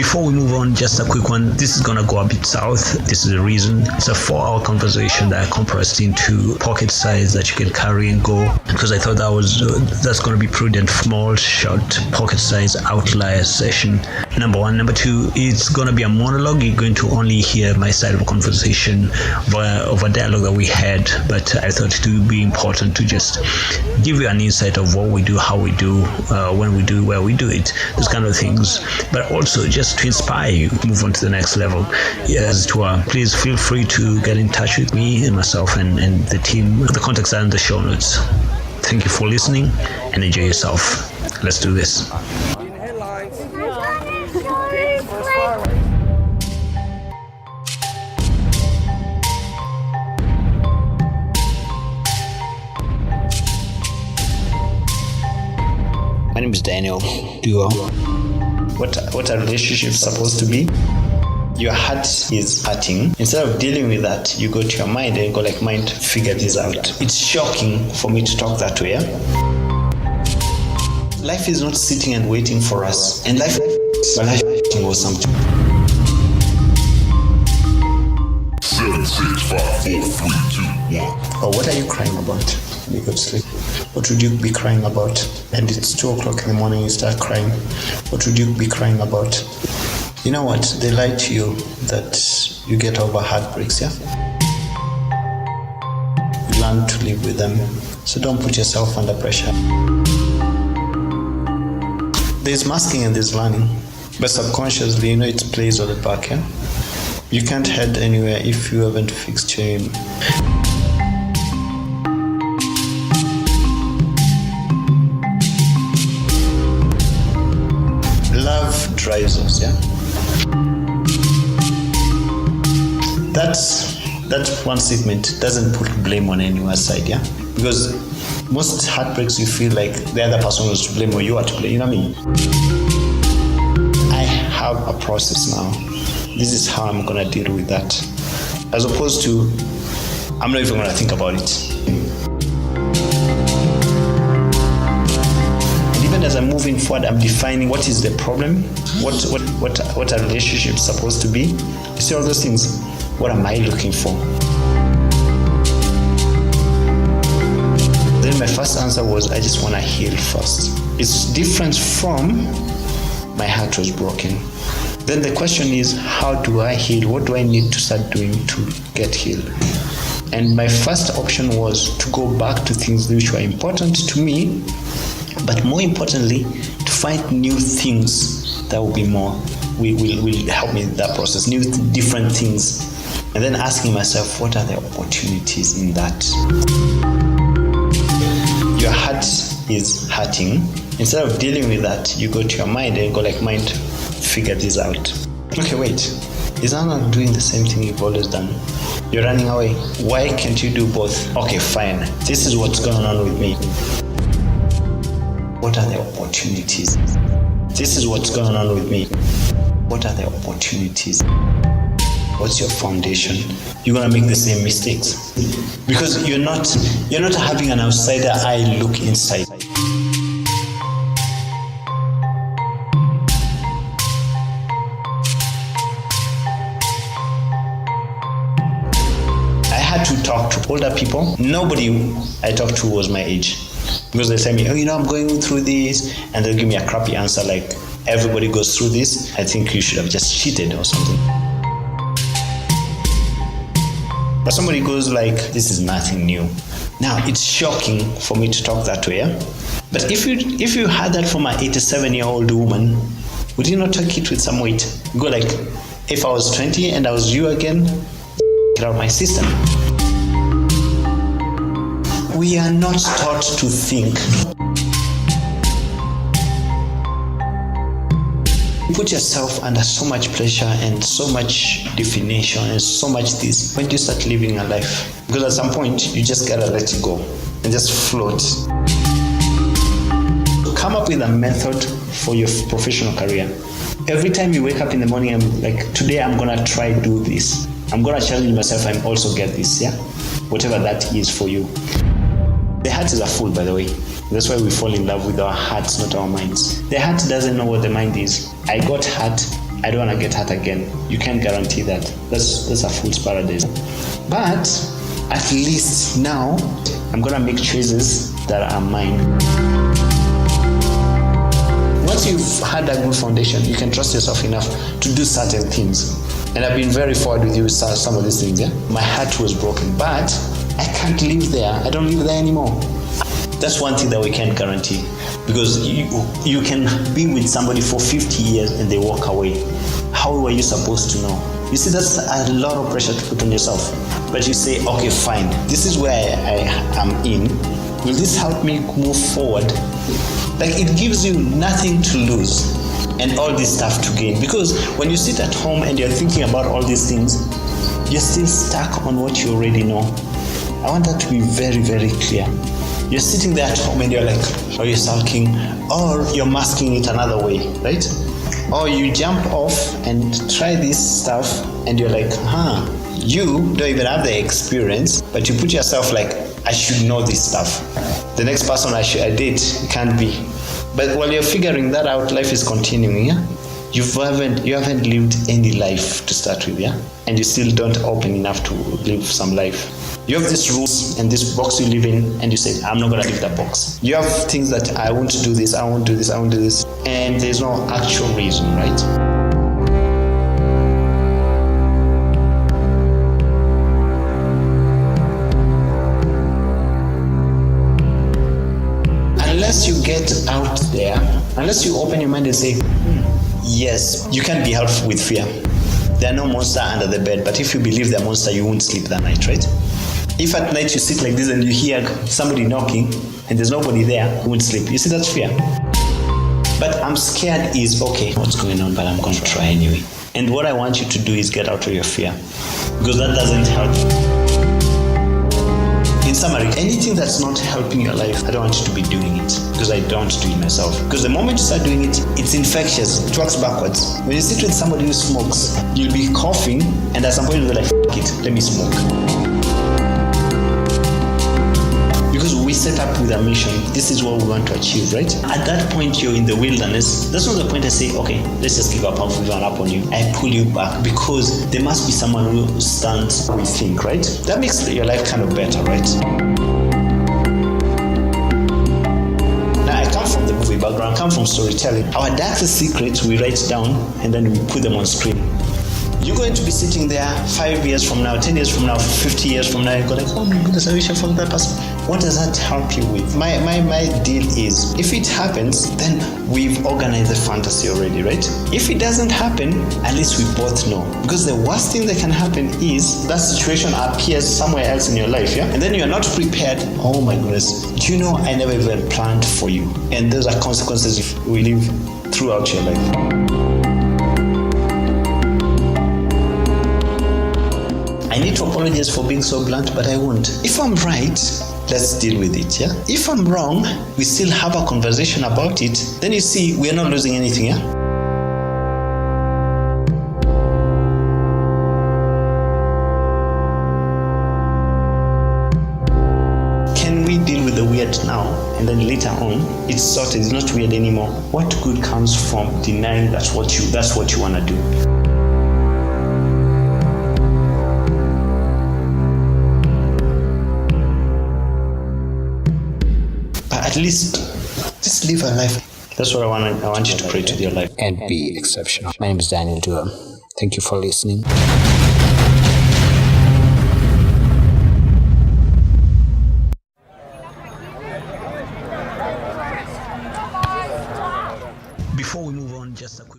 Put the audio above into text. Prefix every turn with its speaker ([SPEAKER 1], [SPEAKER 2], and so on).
[SPEAKER 1] Before we move on, just a quick one. This is going to go a bit south. This is the reason. It's a 4-hour conversation that I compressed into pocket size that you can carry and go, because I thought that's going to be prudent. Small, short, pocket size outlier session. Number one. Number two, it's going to be a monologue. You're going to only hear my side of a conversation of a dialogue that we had, but I thought it would be important to just give you an insight of what we do, how we do, when we do, where we do it, those kind of things, but also just to inspire you, move on to the next level. As it were, please feel free to get in touch with me and myself and the team. The contacts are in the show notes. Thank you for listening and enjoy yourself. Let's do this. My name is Daniel Duo. What a relationship is supposed to be? Your heart is hurting. Instead of dealing with that, you go to your mind and go like, mind, figure this out. It's shocking for me to talk that way. Yeah? Life is not sitting and waiting for us. And life was something.
[SPEAKER 2] 7, 6, 5, 4, 3, 2, 1.
[SPEAKER 1] Oh, what are you crying about? You go to sleep. What would you be crying about? And it's 2 o'clock in the morning, you start crying. What would you be crying about? You know what? They lie to you that you get over heartbreaks, yeah? You learn to live with them. So don't put yourself under pressure. There's masking and there's learning. But subconsciously, it plays on the back, yeah? You can't head anywhere if you haven't fixed your aim. Love drives us, yeah? That one statement doesn't put blame on anyone's side, yeah? Because most heartbreaks you feel like the other person was to blame or you are to blame, you know what I mean? I have a process now. This is how I'm gonna deal with that. As opposed to, I'm not even gonna think about it. And even as I'm moving forward, I'm defining what is the problem, what a relationship is supposed to be. You see all those things. What am I looking for? Then my first answer was, I just want to heal first. It's different from my heart was broken. Then the question is, how do I heal? What do I need to start doing to get healed? And my first option was to go back to things which were important to me, but more importantly, to find new things that will be more, will help me in that process, new different things. And then asking myself, what are the opportunities in that? Your heart is hurting. Instead of dealing with that, you go to your mind and go like, mind, figure this out. Okay, wait. Is that not doing the same thing you've always done? You're running away. Why can't you do both? Okay, fine. This is what's going on with me. What are the opportunities? This is what's going on with me. What are the opportunities? What's your foundation? You're gonna make the same mistakes because you're not having an outsider eye look inside. I had to talk to older people. Nobody I talked to was my age because they tell me, I'm going through this, and they'll give me a crappy answer like, everybody goes through this. I think you should have just cheated or something. But somebody goes like, this is nothing new. Now, it's shocking for me to talk that way, yeah? But if you had that from an 87-year-old woman, would you not take it with some weight? Go like, if I was 20 and I was you again, get out of my system. We are not taught to think. You put yourself under so much pressure and so much definition and so much this. When do you start living a life? Because at some point, you just gotta let it go and just float. Come up with a method for your professional career. Every time you wake up in the morning, I'm like, today I'm gonna try do this. I'm gonna challenge myself and also get this, yeah? Whatever that is for you. The heart is a fool, by the way. That's why we fall in love with our hearts, not our minds. The heart doesn't know what the mind is. I got hurt, I don't want to get hurt again. You can't guarantee that. That's a fool's paradise. But at least now I'm gonna make choices that are mine. Once you've had a good foundation, you can trust yourself enough to do certain things. And I've been very forward with you with some of these things. Yeah, my heart was broken, but I can't live there. I don't live there anymore. That's one thing that we can't guarantee, because you can be with somebody for 50 years and they walk away. How were you supposed to know? You see, that's a lot of pressure to put on yourself. But you say, okay, fine, this is where I am in. Will this help me move forward? Like, it gives you nothing to lose and all this stuff to gain. Because when you sit at home and you're thinking about all these things, you're still stuck on what you already know. I want that to be very, very clear. You're sitting there at home and you're like, or you're sulking, or you're masking it another way, right? Or you jump off and try this stuff and you're like, you don't even have the experience, but you put yourself like, I should know this stuff. The next person I date can't be. But while you're figuring that out, life is continuing, yeah? You haven't lived any life to start with, yeah? And you still don't open enough to live some life. You have these rules and this box you live in, and you say, I'm not gonna leave that box. You have things that I won't do this, I won't do this, I won't do this, and there's no actual reason, right? Unless you get out there, unless you open your mind and say, yes, you can be helped with fear. There are no monsters under the bed, but if you believe they're monster, you won't sleep that night, right? If at night you sit like this and you hear somebody knocking and there's nobody there, you won't sleep. You see, that's fear. But I'm scared is, okay, what's going on, but I'm going to try anyway. And what I want you to do is get out of your fear, because that doesn't help. In summary, anything that's not helping your life, I don't want you to be doing it, because I don't do it myself. Because the moment you start doing it, it's infectious. It works backwards. When you sit with somebody who smokes, you'll be coughing, and at some point you'll be like, F it, let me smoke. Because we set up with a mission, this is what we want to achieve, right? At that point, you're in the wilderness. That's not the point I say, okay, let's just give up and move on up on you. I pull you back, because there must be someone who stands, we think, right? That makes your life kind of better, right? Now, I come from the movie background, I come from storytelling. Our darkest secrets, we write down and then we put them on screen. You're going to be sitting there 5 years from now, 10 years from now, 50 years from now, you go like, oh my goodness, I wish I followed that person. What does that help you with? My deal is, if it happens, then we've organized the fantasy already, right? If it doesn't happen, at least we both know. Because the worst thing that can happen is that situation appears somewhere else in your life, yeah? And then you're not prepared. Oh my goodness. Do you know I never even planned for you? And those are consequences if we live throughout your life. I need to apologize for being so blunt, but I won't. If I'm right, let's deal with it, yeah? If I'm wrong, we still have a conversation about it, then you see, we're not losing anything, yeah? Can we deal with the weird now, and then later on, it's sorted, it's not weird anymore? What good comes from denying that's what you want to do? At least just live a life. That's what I want you to create with your life. And be exceptional. My name is Daniel Dua. Thank you for listening. Before we move on, just a quick